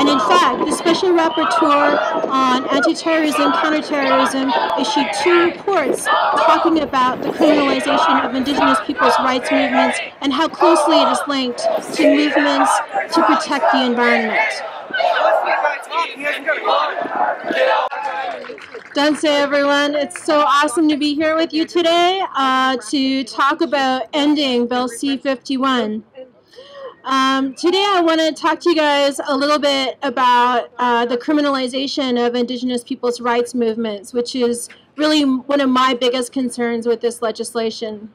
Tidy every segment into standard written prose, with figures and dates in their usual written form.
And in fact, the Special Rapporteur on Anti-Terrorism, Counterterrorism issued 2 reports talking about the criminalization of Indigenous people's rights movements and how closely it is linked to movements to protect the environment. Danse, everyone. It's so awesome to be here with you today to talk about ending Bill C-51. Today I want to talk to you guys a little bit about the criminalization of Indigenous people's rights movements, which is really one of my biggest concerns with this legislation.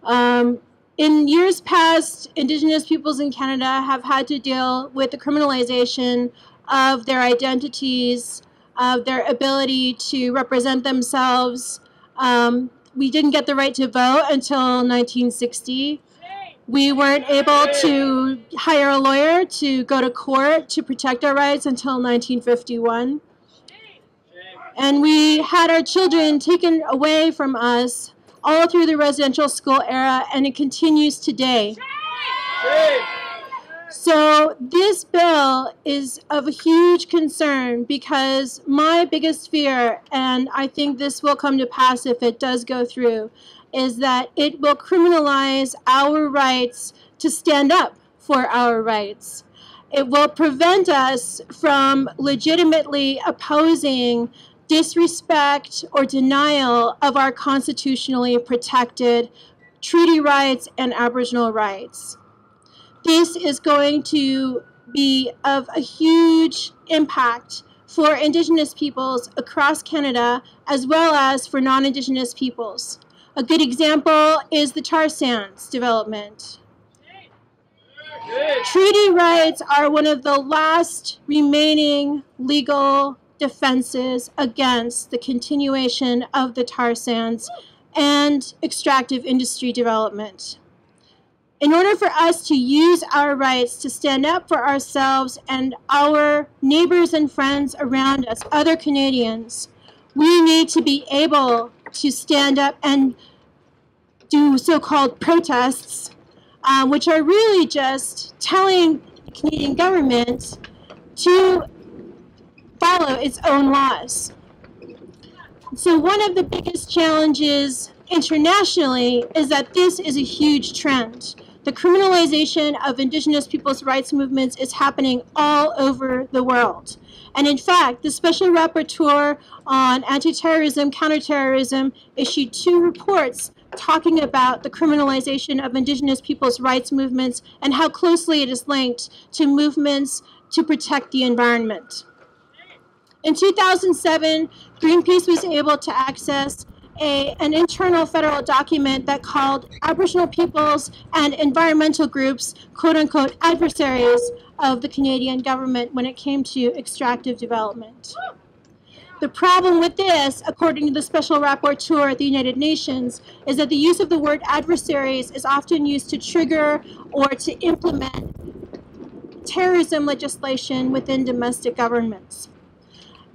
In years past, Indigenous peoples in Canada have had to deal with the criminalization of their identities, of their ability to represent themselves. We didn't get the right to vote until 1960. We weren't able to hire a lawyer to go to court to protect our rights until 1951. And we had our children taken away from us all through the residential school era, and it continues today. So this bill is of a huge concern because my biggest fear, and I think this will come to pass if it does go through, is that it will criminalize our rights to stand up for our rights. It will prevent us from legitimately opposing disrespect or denial of our constitutionally protected treaty rights and Aboriginal rights. This is going to be of a huge impact for Indigenous peoples across Canada as well as for non-Indigenous peoples. A good example is the tar sands development. Treaty rights are one of the last remaining legal defenses against the continuation of the tar sands and extractive industry development. In order for us to use our rights to stand up for ourselves and our neighbors and friends around us, other Canadians, we need to be able to stand up and do so-called protests, which are really just telling the Canadian government to follow its own laws. So one of the biggest challenges internationally is that this is a huge trend. The criminalization of Indigenous people's rights movements is happening all over the world. And in fact, the Special Rapporteur on Anti-Terrorism, Counterterrorism issued 2 reports talking about the criminalization of Indigenous people's rights movements and how closely it is linked to movements to protect the environment. In 2007, Greenpeace was able to access an internal federal document that called Aboriginal peoples and environmental groups, quote-unquote, adversaries of the Canadian government when it came to extractive development. The problem with this, according to the Special Rapporteur at the United Nations, is that the use of the word adversaries is often used to trigger or to implement terrorism legislation within domestic governments.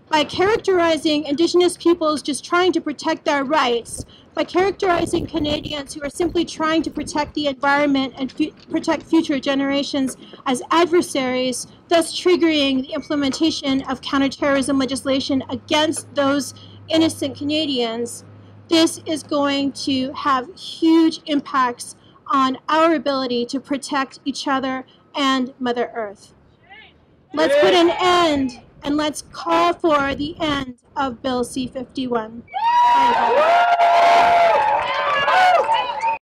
By characterizing Indigenous peoples just trying to protect their rights, by characterizing Canadians who are simply trying to protect the environment and protect future generations as adversaries, thus triggering the implementation of counterterrorism legislation against those innocent Canadians, this is going to have huge impacts on our ability to protect each other and Mother Earth. Let's put an end and let's call for the end of Bill C-51. Bye, everyone.